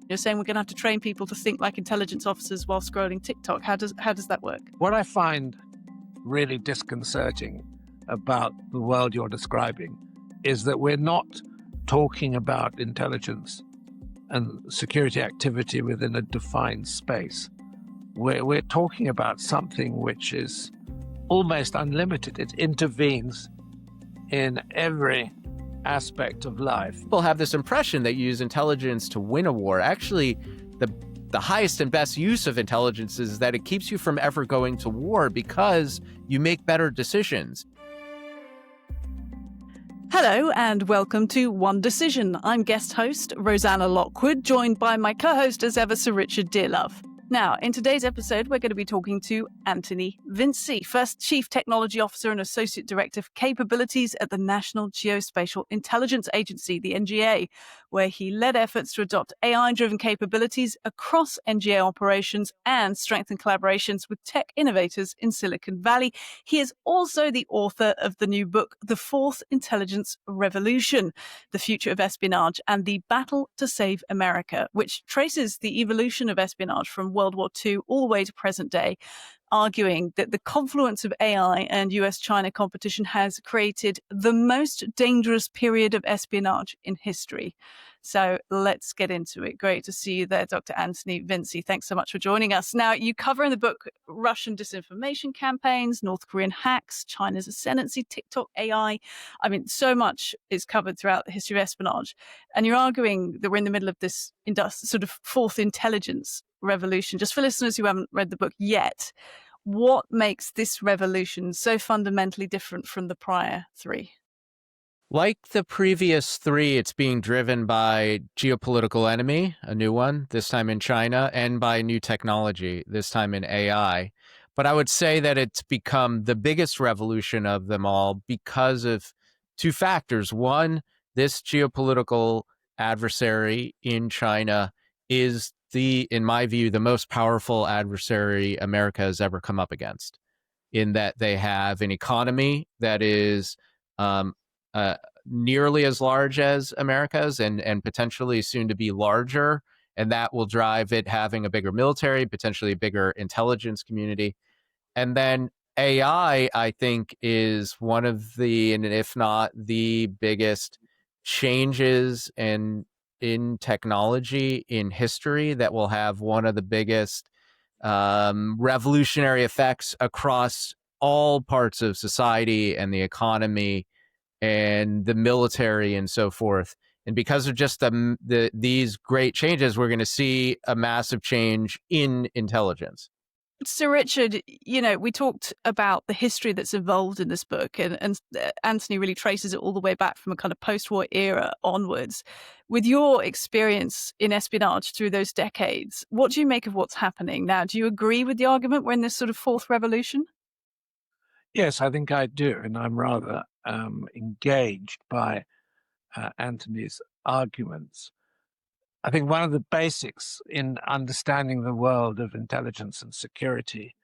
You're saying we're going to have to train people to think like intelligence officers while scrolling TikTok. How does that work? What I find really disconcerting about the world you're describing is that we're not talking about intelligence and security activity within a defined space. We're talking about something which is almost unlimited. It intervenes in every aspect of life. People have this impression that you use intelligence to win a war. Actually, the highest and best use of intelligence is that it keeps you from ever going to war because you make better decisions. Hello and welcome to One Decision. I'm guest host Rosanna Lockwood, joined by my co-host as ever, Sir Richard Dearlove. Now, in today's episode, we're going to be talking to Anthony Vinci, first Chief Technology Officer and Associate Director for Capabilities at the National Geospatial Intelligence Agency, the NGA, where he led efforts to adopt AI-driven capabilities across NGA operations and strengthen collaborations with tech innovators in Silicon Valley. He is also the author of the new book, The Fourth Intelligence Revolution, The Future of Espionage and the Battle to Save America, which traces the evolution of espionage from World War II all the way to present day, arguing that the confluence of AI and US-China competition has created the most dangerous period of espionage in history. So let's get into it. Great to see you there, Dr. Anthony Vinci. Thanks so much for joining us. Now, you cover in the book Russian disinformation campaigns, North Korean hacks, China's ascendancy, TikTok, AI. I mean, so much is covered throughout the history of espionage. And you're arguing that we're in the middle of this sort of fourth intelligence revolution. Just for listeners who haven't read the book yet, what makes this revolution so fundamentally different from the prior three? Like the previous three, it's being driven by geopolitical enemy, a new one, this time in China, and by new technology, this time in AI. But I would say that it's become the biggest revolution of them all because of two factors. One, this geopolitical adversary in China is in my view, the most powerful adversary America has ever come up against, in that they have an economy that is nearly as large as America's and potentially soon to be larger. And that will drive it having a bigger military, potentially a bigger intelligence community. And then AI, I think, is one of the, and if not the biggest changes in technology in history that will have one of the biggest revolutionary effects across all parts of society and the economy and the military and so forth. And because of just these great changes, we're going to see a massive change in intelligence. Sir Richard, we talked about the history that's involved in this book, and Anthony really traces it all the way back from a kind of post-war era onwards. With your experience in espionage through those decades, what do you make of what's happening now? Do you agree with the argument we're in this sort of fourth revolution? Yes, I think I do, and I'm rather engaged by Anthony's arguments. I think one of the basics in understanding the world of intelligence and security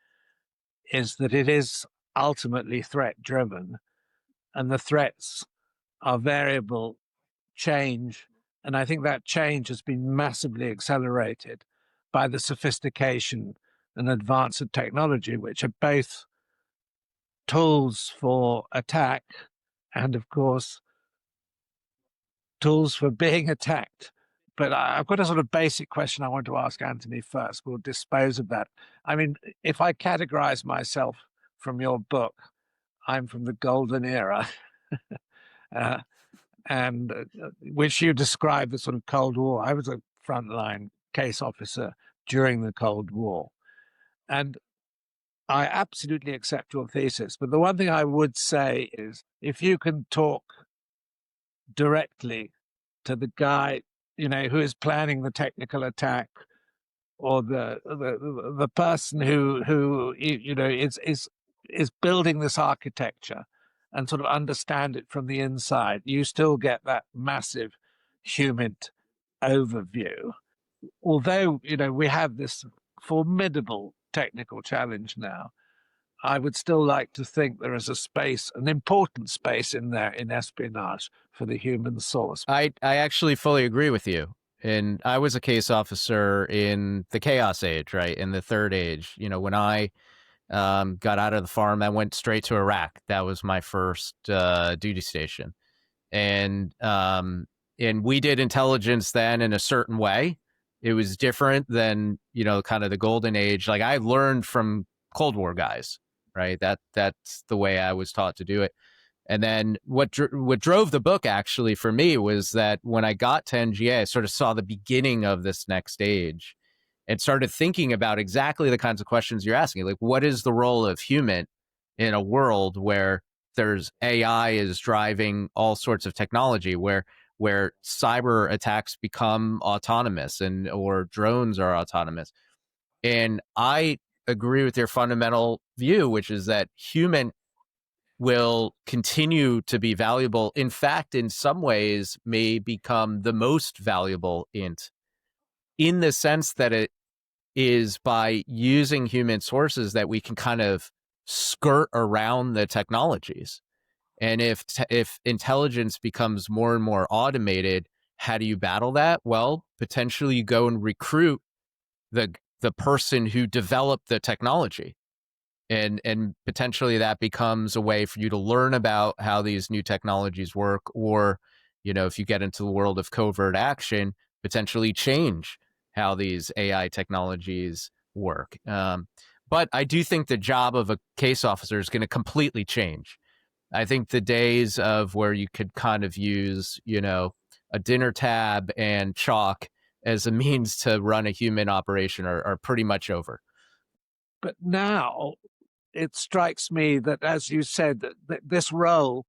is that it is ultimately threat-driven, and the threats are variable, change, and I think that change has been massively accelerated by the sophistication and advance of technology, which are both tools for attack and, of course, tools for being attacked. But I've got a sort of basic question I want to ask Anthony first. We'll dispose of that. I mean, if I categorize myself from your book, I'm from the golden era, and which you describe the sort of Cold War. I was a frontline case officer during the Cold War. And I absolutely accept your thesis. But the one thing I would say is, if you can talk directly to the guy who is planning the technical attack, or the person who is building this architecture, and sort of understand it from the inside, you still get that massive human overview. Although we have this formidable technical challenge now, I would still like to think there is a space, an important space in there in espionage for the human source. I actually fully agree with you. And I was a case officer in the chaos age, right? In the third age. When I got out of the farm, I went straight to Iraq. That was my first duty station. And we did intelligence then in a certain way. It was different than, kind of the golden age. Like, I learned from Cold War guys, right? That's the way I was taught to do it. And then what drove the book actually for me was that when I got to NGA, I sort of saw the beginning of this next stage and started thinking about exactly the kinds of questions you're asking. Like, what is the role of human in a world where there's AI is driving all sorts of technology, where cyber attacks become autonomous or drones are autonomous? And I agree with your fundamental view, which is that human will continue to be valuable. In fact, in some ways, may become the most valuable in the sense that it is by using human sources that we can kind of skirt around the technologies. And if intelligence becomes more and more automated, how do you battle that? Well, potentially you go and recruit the person who developed the technology. And potentially that becomes a way for you to learn about how these new technologies work, or, if you get into the world of covert action, potentially change how these AI technologies work. But I do think the job of a case officer is going to completely change. I think the days of where you could kind of use, a dinner tab and chalk as a means to run a human operation are pretty much over. But now it strikes me that, as you said, that this role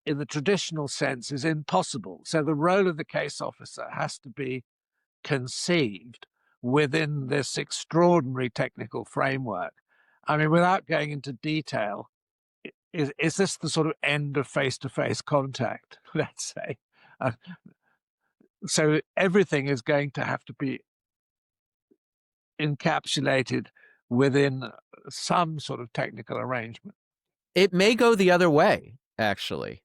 in the traditional sense is impossible. So the role of the case officer has to be conceived within this extraordinary technical framework. I mean, without going into detail, is this the sort of end of face-to-face contact, let's say? So everything is going to have to be encapsulated within some sort of technical arrangement. It may go the other way, actually,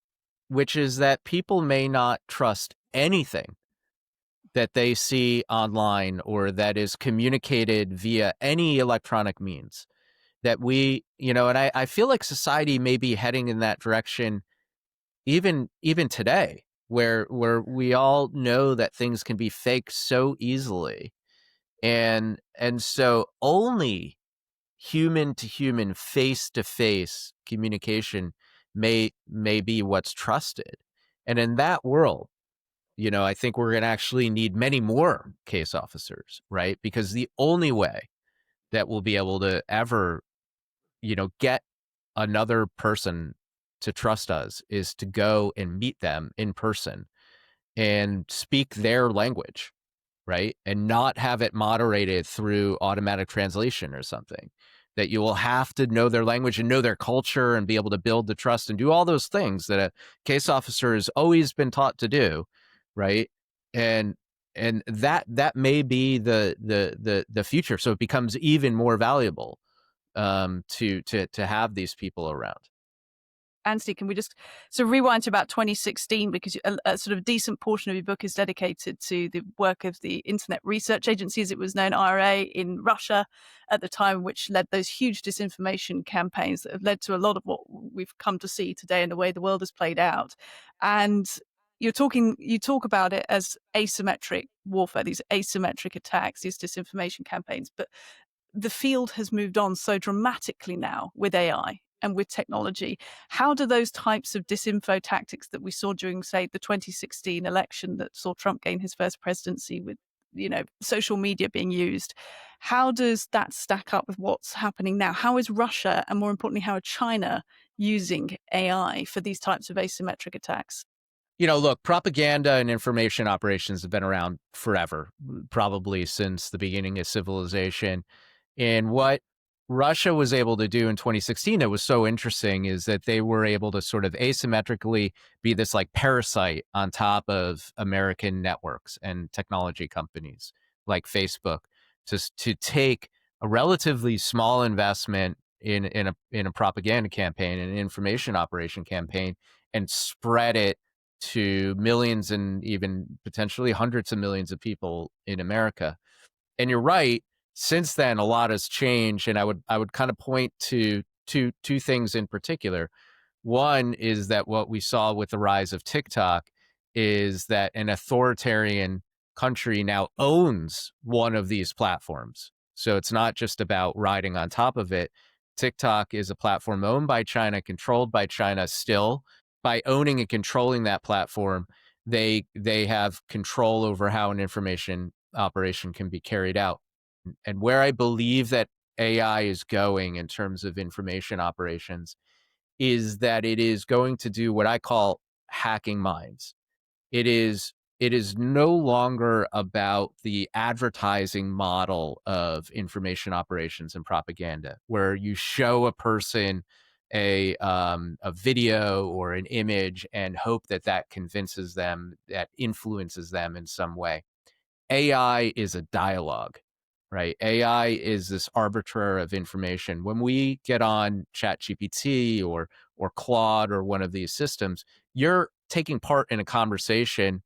which is that people may not trust anything that they see online or that is communicated via any electronic means. That and I feel like society may be heading in that direction even today, where we all know that things can be faked so easily. And so only human to human, face to face communication may be what's trusted. And in that world, I think we're going to actually need many more case officers, right? Because the only way that we'll be able to ever, get another person to trust us is to go and meet them in person and speak their language, right? And not have it moderated through automatic translation or something. That you will have to know their language and know their culture and be able to build the trust and do all those things that a case officer has always been taught to do, right? And that may be the future. So it becomes even more valuable to have these people around. Anthony, can we just rewind to about 2016, because a sort of decent portion of your book is dedicated to the work of the Internet Research Agency, as it was known, IRA, in Russia at the time, which led those huge disinformation campaigns that have led to a lot of what we've come to see today in the way the world has played out. And you talk about it as asymmetric warfare, these asymmetric attacks, these disinformation campaigns. But the field has moved on so dramatically now with AI and with technology. How do those types of disinfo tactics that we saw during, say, the 2016 election that saw Trump gain his first presidency, with social media being used, how does that stack up with what's happening now? How is Russia, and more importantly, how are China using AI for these types of asymmetric attacks? Look, propaganda and information operations have been around forever, probably since the beginning of civilization. And what Russia was able to do in 2016 that was so interesting is that they were able to sort of asymmetrically be this like parasite on top of American networks and technology companies like Facebook to take a relatively small investment in a propaganda campaign, an information operation campaign, and spread it to millions and even potentially hundreds of millions of people in America. And you're right, since then, a lot has changed. And I would kind of point to two things in particular. One is that what we saw with the rise of TikTok is that an authoritarian country now owns one of these platforms. So it's not just about riding on top of it. TikTok is a platform owned by China, controlled by China still. By owning and controlling that platform, they have control over how an information operation can be carried out. And where I believe that AI is going in terms of information operations is that it is going to do what I call hacking minds. It is no longer about the advertising model of information operations and propaganda, where you show a person a video or an image and hope that that convinces them, that influences them in some way. AI is a dialogue, right? AI is this arbiter of information. When we get on ChatGPT or Claude or one of these systems, you're taking part in a conversation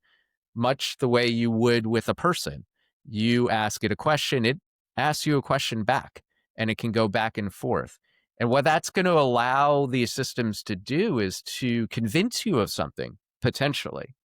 much the way you would with a person. You ask it a question, it asks you a question back, and it can go back and forth. And what that's going to allow these systems to do is to convince you of something, potentially,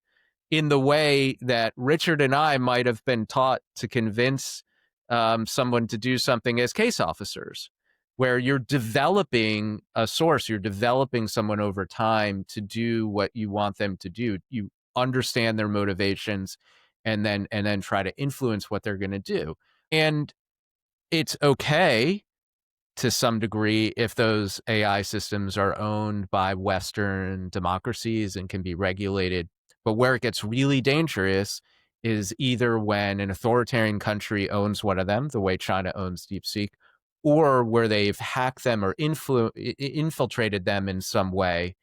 in the way that Richard and I might have been taught to convince someone to do something as case officers, where you're developing a source, you're developing someone over time to do what you want them to do. You understand their motivations and then try to influence what they're going to do. And it's okay to some degree if those AI systems are owned by Western democracies and can be regulated. But where it gets really dangerous is either when an authoritarian country owns one of them, the way China owns DeepSeek, or where they've hacked them or infiltrated them in some way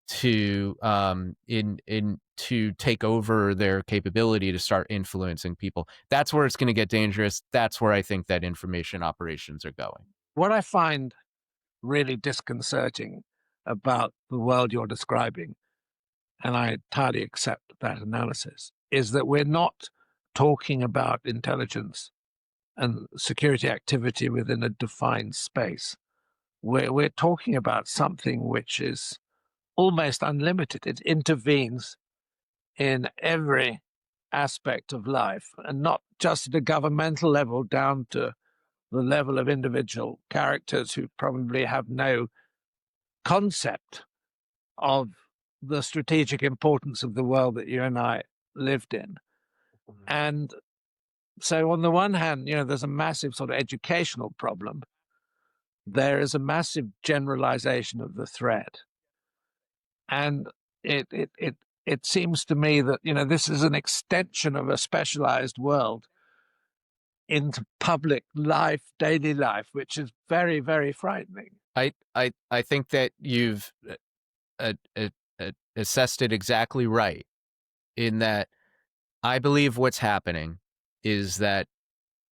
to to take over their capability to start influencing people. That's where it's going to get dangerous. That's where I think that information operations are going. What I find really disconcerting about the world you're describing, and I entirely accept that analysis, is that we're not talking about intelligence and security activity within a defined space. We're talking about something which is almost unlimited. It intervenes in every aspect of life, and not just at a governmental level down to the level of individual characters who probably have no concept of the strategic importance of the world that you and I lived in. And so on the one hand, there's a massive sort of educational problem. There is a massive generalization of the threat. And it seems to me that, this is an extension of a specialized world into public life, daily life, which is very, very frightening. I think that you've assessed it exactly right, in that I believe what's happening is that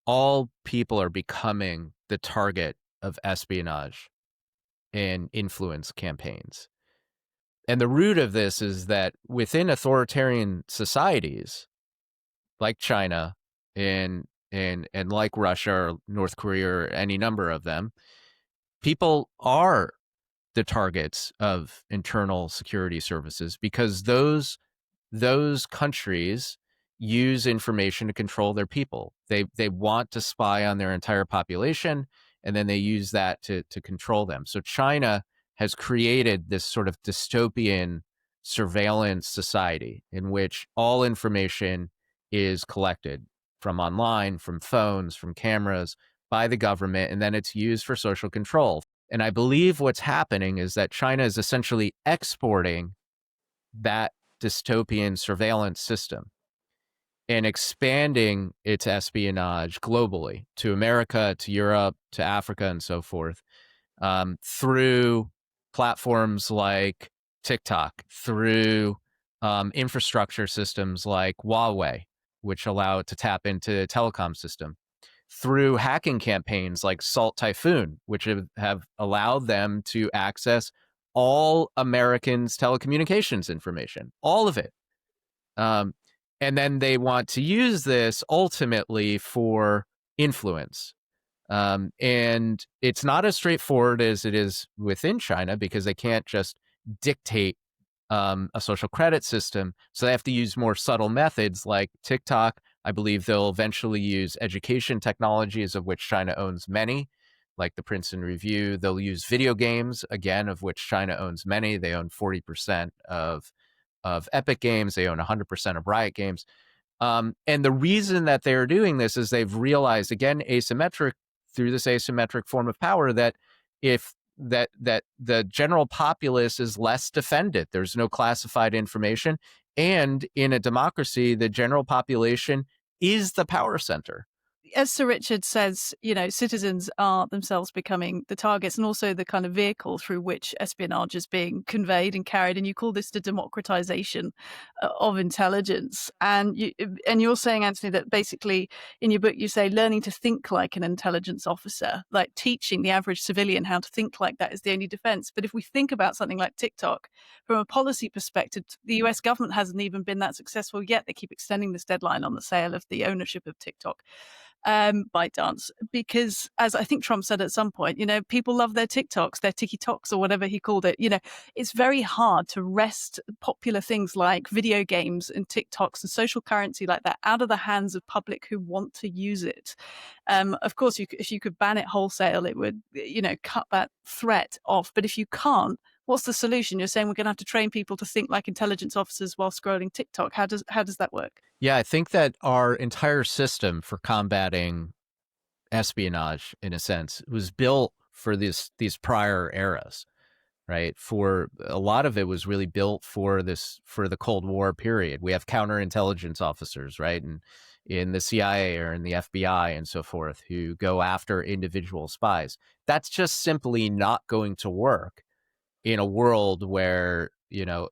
all people are becoming the target of espionage and influence campaigns. And the root of this is that within authoritarian societies like China and like Russia or North Korea or any number of them, people are the targets of internal security services because those countries use information to control their people. They want to spy on their entire population, and then they use that to control them. So China has created this sort of dystopian surveillance society in which all information is collected from online, from phones, from cameras, by the government, and then it's used for social control. And I believe what's happening is that China is essentially exporting that dystopian surveillance system and expanding its espionage globally to America, to Europe, to Africa, and so forth, through platforms like TikTok, through infrastructure systems like Huawei, which allow it to tap into the telecom system, through hacking campaigns like Salt Typhoon, which have allowed them to access all Americans' telecommunications information, all of it, And then they want to use this ultimately for influence. And it's not as straightforward as it is within China, because they can't just dictate a social credit system. So they have to use more subtle methods like TikTok. I believe they'll eventually use education technologies, of which China owns many, like the Princeton Review. They'll use video games, again, of which China owns many. They own 40% of Epic Games. They own 100% of Riot Games. And the reason that they're doing this is they've realized, again, through this asymmetric form of power, that if that the general populace is less defended, there's no classified information, and in a democracy, the general population is the power center. As Sir Richard says, citizens are themselves becoming the targets and also the kind of vehicle through which espionage is being conveyed and carried. And you call this the democratization of intelligence. And you're saying, Anthony, that basically in your book, you say learning to think like an intelligence officer, like teaching the average civilian how to think like that is the only defense. But if we think about something like TikTok, from a policy perspective, the US government hasn't even been that successful yet. They keep extending this deadline on the sale of the ownership of TikTok. ByteDance, because as I think Trump said at some point, people love their TikToks, their TikToks, or whatever he called it. It's very hard to wrest popular things like video games and TikToks and social currency like that out of the hands of public who want to use it. Of course, if you could ban it wholesale, it would, cut that threat off. But if you can't, what's the solution? You're saying we're going to have to train people to think like intelligence officers while scrolling TikTok. How does that work? Yeah, I think that our entire system for combating espionage, in a sense, was built for these prior eras, right? For a lot of it was really built for the Cold War period. We have counterintelligence officers, right? And in the CIA or in the FBI and so forth, who go after individual spies. That's just simply not going to work in a world where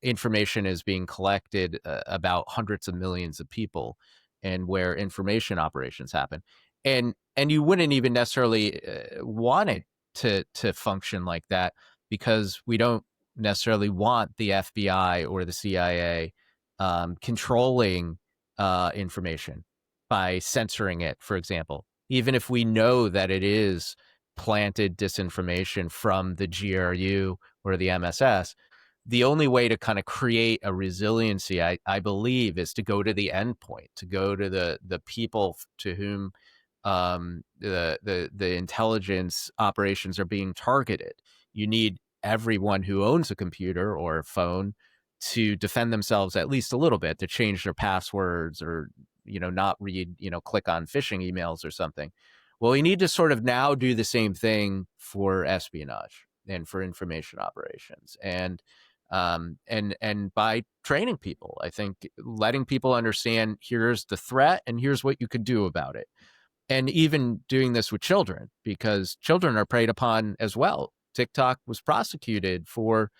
information is being collected about hundreds of millions of people, and where information operations happen, and you wouldn't even necessarily want it to function like that, because we don't necessarily want the FBI or the CIA controlling information by censoring it, for example, even if we know that it is planted disinformation from the GRU or the MSS. The only way to kind of create a resiliency, I believe, is to go to the end point, to go to the people to whom the intelligence operations are being targeted. You need everyone who owns a computer or a phone to defend themselves at least a little bit, to change their passwords, or not read, click on phishing emails or something. Well, we need to sort of now do the same thing for espionage and for information operations, and by training people, I think letting people understand, here's the threat and here's what you could do about it. And even doing this with children, because children are preyed upon as well. TikTok was prosecuted for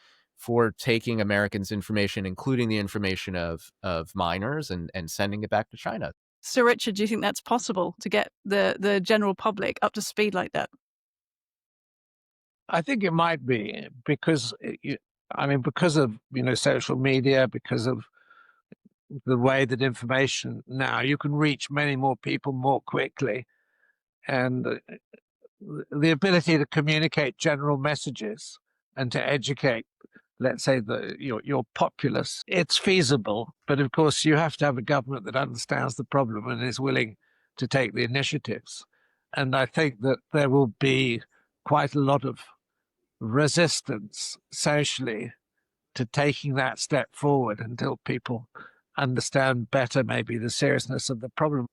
taking Americans' information, including the information of minors, and sending it back to China. Sir Richard, do you think that's possible to get the general public up to speed like that? I think it might be, because of social media, because of the way that information now, you can reach many more people more quickly, and the ability to communicate general messages and to educate, let's say, your populace, it's feasible. But of course, you have to have a government that understands the problem and is willing to take the initiatives. And I think that there will be quite a lot of resistance socially to taking that step forward until people understand better maybe the seriousness of the problem.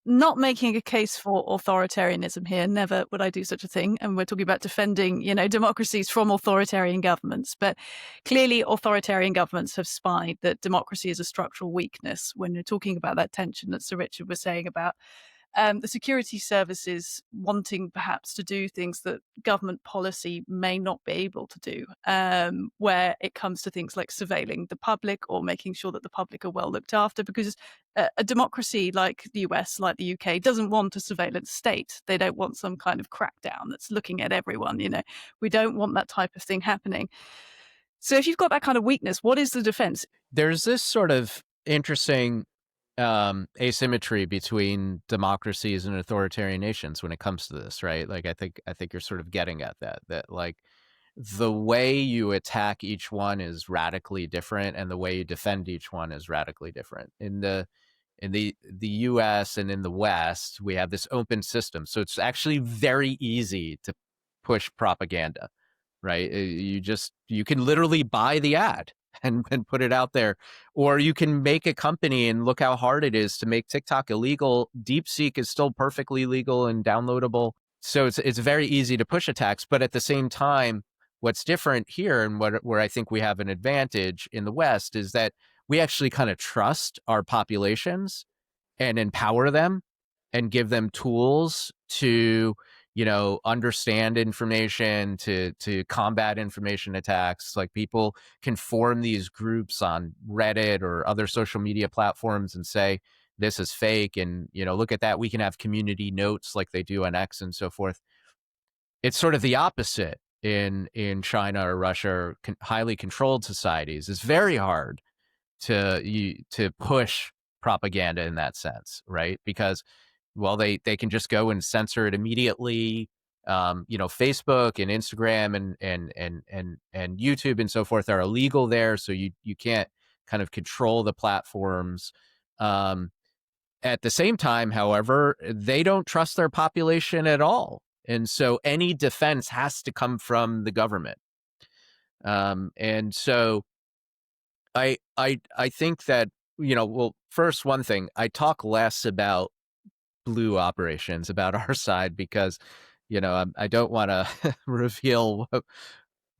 Not making a case for authoritarianism here. Never would I do such a thing. And we're talking about defending, democracies from authoritarian governments. But clearly authoritarian governments have spied that democracy is a structural weakness. When you're talking about that tension that Sir Richard was saying about the security services wanting perhaps to do things that government policy may not be able to do, where it comes to things like surveilling the public or making sure that the public are well looked after, because a democracy like the US, like the UK, doesn't want a surveillance state. They don't want some kind of crackdown that's looking at everyone. We don't want that type of thing happening. So if you've got that kind of weakness, what is the defense? There's this sort of interesting asymmetry between democracies and authoritarian nations when it comes to this, right? Like I think you're sort of getting at that like the way you attack each one is radically different, and the way you defend each one is radically different. In the US and in the West, we have this open system, so it's actually very easy to push propaganda, right? You can literally buy the ad and put it out there, or you can make a company, and look how hard it is to make TikTok illegal. DeepSeek is still perfectly legal and downloadable, so it's very easy to push attacks. But at the same time, what's different here, and where I think we have an advantage in the West, is that we actually kind of trust our populations and empower them and give them tools to, understand information, to combat information attacks. Like, people can form these groups on Reddit or other social media platforms and say, this is fake. And, look at that. We can have community notes like they do on X and so forth. It's sort of the opposite in China or Russia, or highly controlled societies. It's very hard to push propaganda in that sense, right? Because, well, they can just go and censor it immediately. Facebook and Instagram and YouTube and so forth are illegal there, so you can't kind of control the platforms. At the same time, however, they don't trust their population at all, and so any defense has to come from the government. And so I think that, well, first, one thing, I talk less about blue operations, about our side, because, I don't want to reveal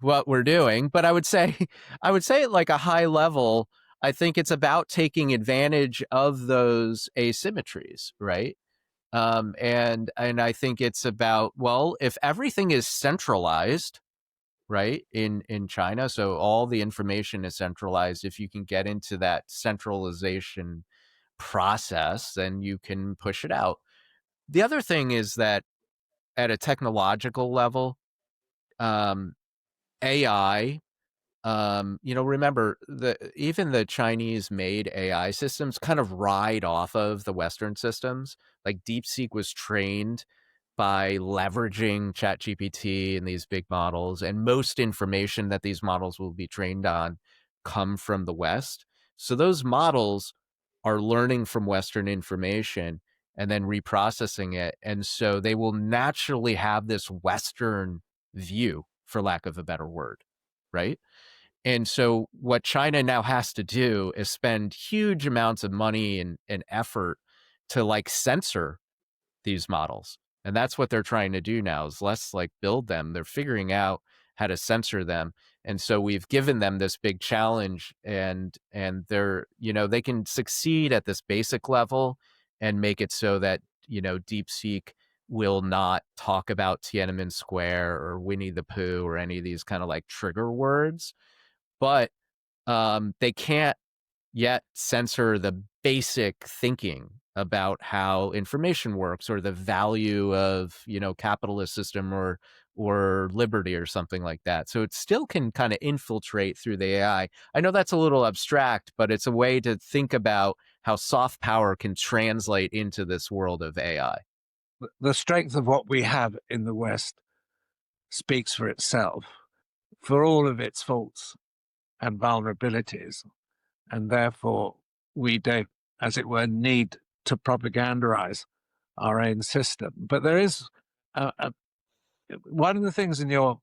what we're doing. But I would say at like a high level, I think it's about taking advantage of those asymmetries, right? And I think it's about, well, if everything is centralized, right, in China, so all the information is centralized, if you can get into that centralization process, then you can push it out. The other thing is that at a technological level, AI, remember, even the Chinese made AI systems kind of ride off of the Western systems. Like, DeepSeek was trained by leveraging ChatGPT and these big models, and most information that these models will be trained on come from the West. So those models are learning from Western information and then reprocessing it. And so they will naturally have this Western view, for lack of a better word, right? And so what China now has to do is spend huge amounts of money and effort to, like, censor these models. And that's what they're trying to do now, is less like build them. They're figuring out how to censor them. And so we've given them this big challenge, and they're, they can succeed at this basic level and make it so that, DeepSeek will not talk about Tiananmen Square or Winnie the Pooh or any of these kind of like trigger words. But they can't yet censor the basic thinking about how information works, or the value of, capitalist system or liberty or something like that. So it still can kind of infiltrate through the AI. I know that's a little abstract, but it's a way to think about how soft power can translate into this world of AI. The strength of what we have in the West speaks for itself, for all of its faults and vulnerabilities. And therefore, we don't, as it were, need to propagandize our own system. But there is one of the things in your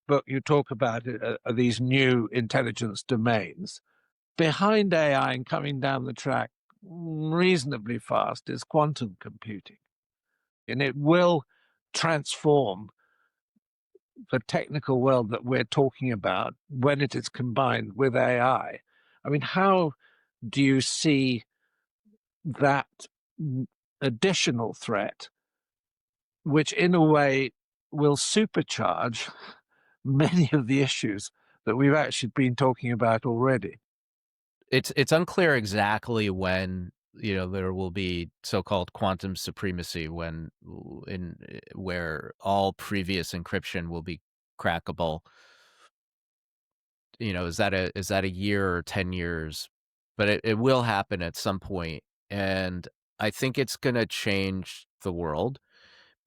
book you talk about are these new intelligence domains. Behind AI and coming down the track reasonably fast is quantum computing. And it will transform the technical world that we're talking about when it is combined with AI. I mean, how do you see that additional threat, which in a way will supercharge many of the issues that we've actually been talking about already? It's unclear exactly when, there will be so-called quantum supremacy, where all previous encryption will be crackable. Is that a year or 10 years? but it will happen at some point. And I think it's going to change the world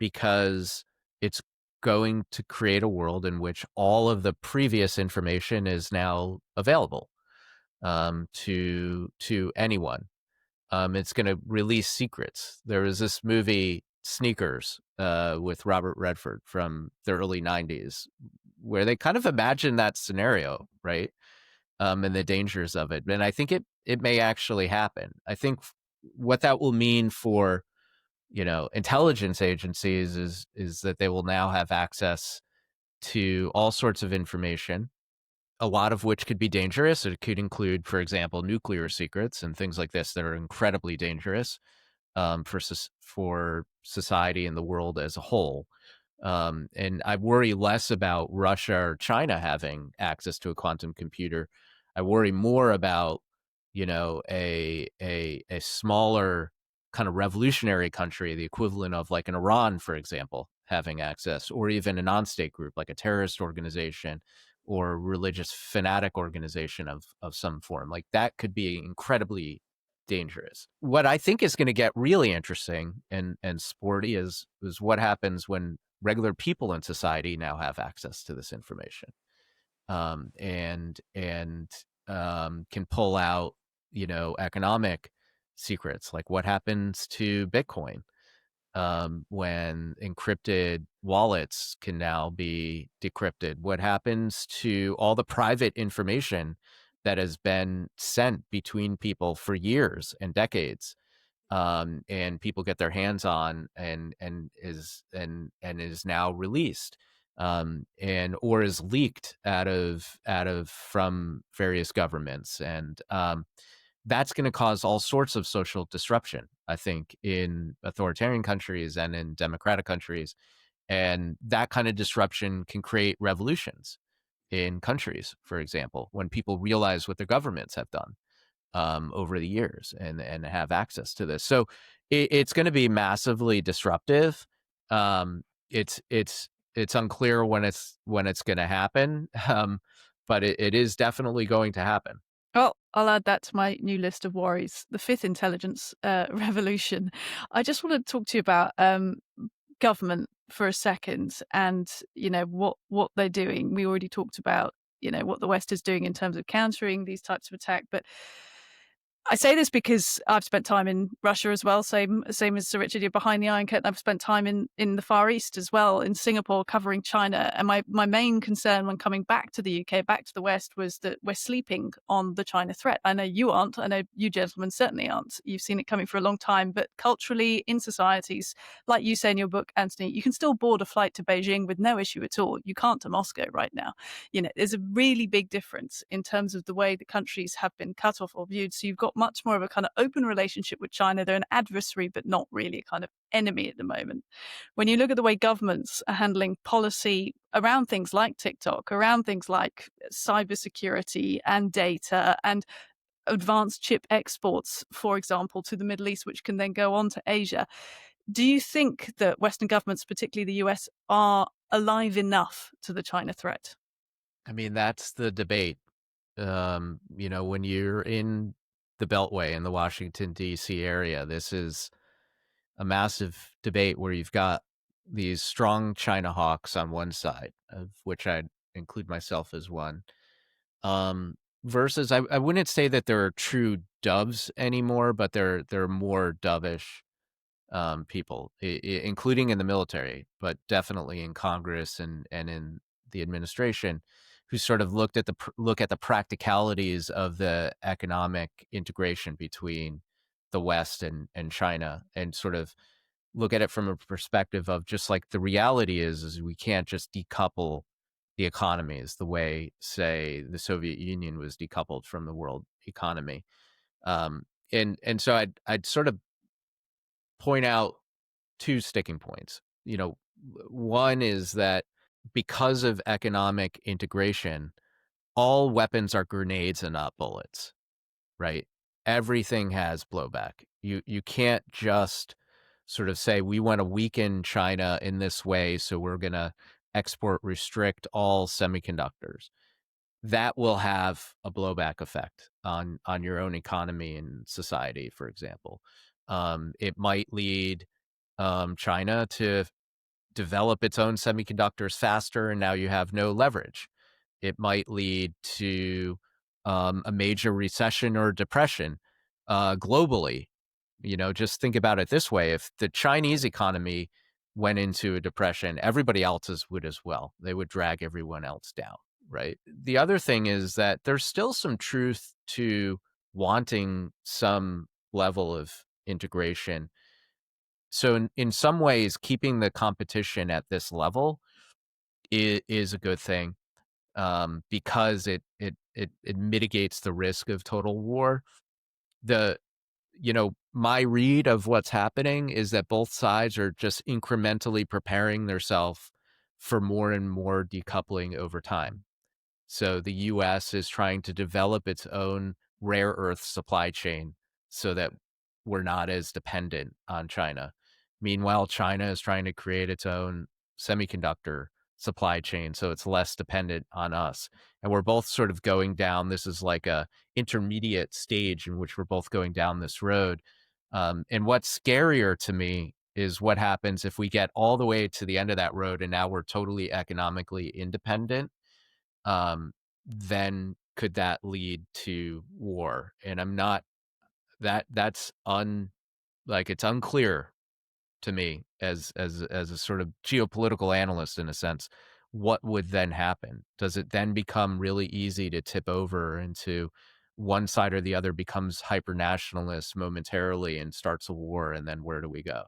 because it's going to create a world in which all of the previous information is now available to anyone. It's going to release secrets. There was this movie Sneakers with Robert Redford from the early 90s where they kind of imagined that scenario, right? And the dangers of it. And I think it may actually happen. I think what that will mean for, intelligence agencies is that they will now have access to all sorts of information, a lot of which could be dangerous. It could include, for example, nuclear secrets and things like this that are incredibly dangerous for society and the world as a whole. And I worry less about Russia or China having access to a quantum computer. I worry more about, a smaller kind of revolutionary country, the equivalent of like an Iran, for example, having access, or even a non-state group like a terrorist organization or a religious fanatic organization of some form. Like that could be incredibly dangerous. What I think is going to get really interesting and sporty is what happens when regular people in society now have access to this information, and can pull out, economic secrets. Like what happens to Bitcoin when encrypted wallets can now be decrypted? What happens to all the private information that has been sent between people for years and decades, and people get their hands on and is now released, and or is leaked out of from various governments, and that's going to cause all sorts of social disruption, I think, in authoritarian countries and in democratic countries. And that kind of disruption can create revolutions in countries, for example, when people realize what their governments have done over the years and have access to this. So it's going to be massively disruptive. It's unclear when it's going to happen, but it is definitely going to happen. Well, I'll add that to my new list of worries, the fifth intelligence revolution. I just want to talk to you about government for a second and, what they're doing. We already talked about, what the West is doing in terms of countering these types of attack. But I say this because I've spent time in Russia as well, same as Sir Richard. You're behind the Iron Curtain. I've spent time in the Far East as well, in Singapore, covering China. And my main concern when coming back to the UK, back to the West, was that we're sleeping on the China threat. I know you aren't. I know you gentlemen certainly aren't. You've seen it coming for a long time. But culturally, in societies, like you say in your book, Anthony, you can still board a flight to Beijing with no issue at all. You can't to Moscow right now. There's a really big difference in terms of the way the countries have been cut off or viewed. So you've got much more of a kind of open relationship with China. They're an adversary, but not really a kind of enemy at the moment. When you look at the way governments are handling policy around things like TikTok, around things like cybersecurity and data and advanced chip exports, for example, to the Middle East, which can then go on to Asia, do you think that Western governments, particularly the US, are alive enough to the China threat? I mean, that's the debate. When you're in the Beltway in the Washington, D.C. area, this is a massive debate where you've got these strong China hawks on one side, of which I'd include myself as one, versus I wouldn't say that there are true doves anymore, but they're more dovish people, including in the military, but definitely in Congress and in the administration, who sort of look at the practicalities of the economic integration between the West and China, and sort of look at it from a perspective of just like the reality is we can't just decouple the economies the way, say, the Soviet Union was decoupled from the world economy. And so I'd sort of point out two sticking points. One is that because of economic integration, all weapons are grenades and not bullets, right? Everything has blowback. You can't just sort of say, we want to weaken China in this way, so we're going to restrict all semiconductors. that will have a blowback effect on your own economy and society, for example. It might lead China to develop its own semiconductors faster, and now you have no leverage. It might lead to a major recession or depression globally. Just think about it this way. If the Chinese economy went into a depression, everybody else's would as well. They would drag everyone else down, right? The other thing is that there's still some truth to wanting some level of integration. So in some ways, keeping the competition at this level is a good thing, because it mitigates the risk of total war. The My read of what's happening is that both sides are just incrementally preparing themselves for more and more decoupling over time. So the US is trying to develop its own rare earth supply chain so that we're not as dependent on China. Meanwhile, China is trying to create its own semiconductor supply chain so it's less dependent on us. And we're both sort of going down, this is like a intermediate stage in which we're both going down this road. And what's scarier to me is what happens if we get all the way to the end of that road and now we're totally economically independent. Then could that lead to war? And I'm not that's it's unclear to me as a sort of geopolitical analyst in a sense. What would then happen? Does it then become really easy to tip over into one side or the other becomes hyper nationalist momentarily and starts a war, and then where do we go?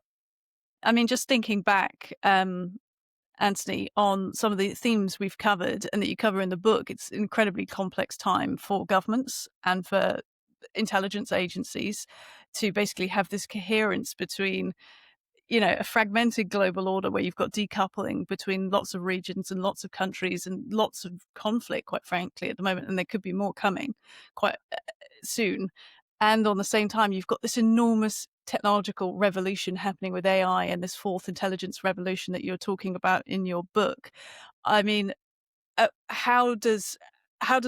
I mean, just thinking back, Anthony, on some of the themes we've covered and that you cover in the book, it's an incredibly complex time for governments and for intelligence agencies to basically have this coherence between, a fragmented global order where you've got decoupling between lots of regions and lots of countries and lots of conflict, quite frankly, at the moment. And there could be more coming quite soon. And on the same time, you've got this enormous technological revolution happening with AI and this fourth intelligence revolution that you're talking about in your book. I mean, how does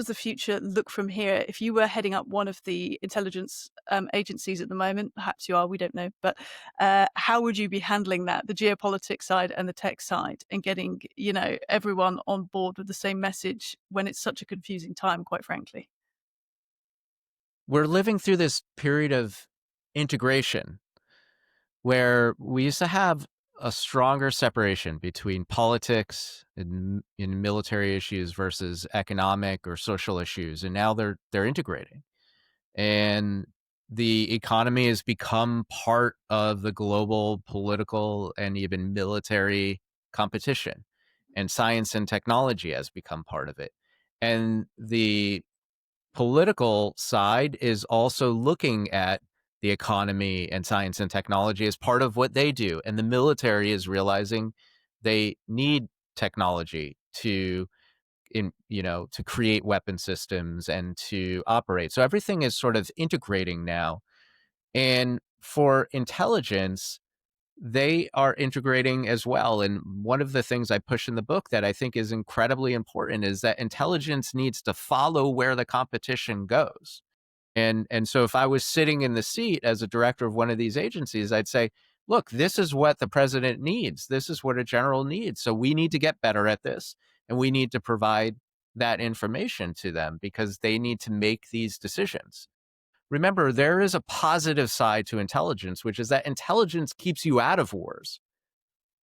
the future look from here? If you were heading up one of the intelligence agencies at the moment, perhaps you are, we don't know, but how would you be handling that, the geopolitics side and the tech side, and getting, everyone on board with the same message when it's such a confusing time, quite frankly? We're living through this period of integration where we used to have a stronger separation between politics and in military issues versus economic or social issues, and now they're integrating. And the economy has become part of the global political and even military competition, and science and technology has become part of it. And the political side is also looking at the economy and science and technology as part of what they do. And the military is realizing they need technology to to create weapon systems and to operate. So everything is sort of integrating now. And for intelligence, they are integrating as well. And one of the things I push in the book that I think is incredibly important is that intelligence needs to follow where the competition goes. And so if I was sitting in the seat as a director of one of these agencies, I'd say, look, this is what the president needs. This is what a general needs. So we need to get better at this. And we need to provide that information to them because they need to make these decisions. Remember, there is a positive side to intelligence, which is that intelligence keeps you out of wars.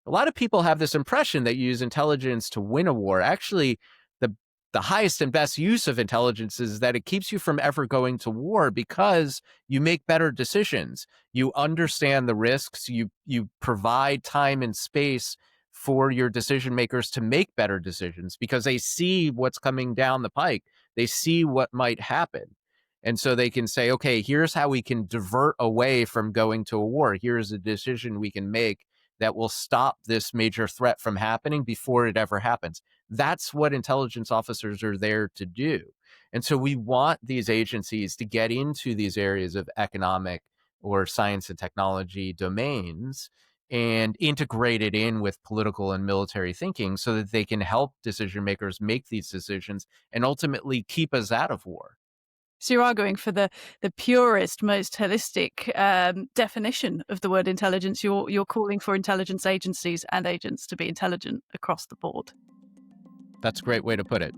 A lot of people have this impression that you use intelligence to win a war. Actually, the highest and best use of intelligence is that it keeps you from ever going to war because you make better decisions. You understand the risks. You provide time and space for your decision makers to make better decisions because they see what's coming down the pike. They see what might happen. And so they can say, okay, here's how we can divert away from going to a war. Here's a decision we can make that will stop this major threat from happening before it ever happens. That's what intelligence officers are there to do. And so we want these agencies to get into these areas of economic or science and technology domains and integrate it in with political and military thinking so that they can help decision makers make these decisions and ultimately keep us out of war. So you're arguing for the purest, most holistic definition of the word intelligence. You're calling for intelligence agencies and agents to be intelligent across the board. That's a great way to put it.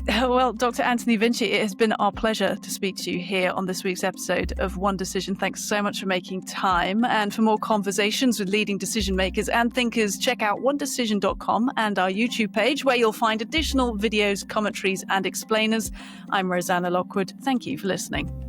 Well, Dr. Anthony Vinci, it has been our pleasure to speak to you here on this week's episode of One Decision. Thanks so much for making time. And for more conversations with leading decision makers and thinkers, check out onedecision.com and our YouTube page, where you'll find additional videos, commentaries, and explainers. I'm Rosanna Lockwood. Thank you for listening.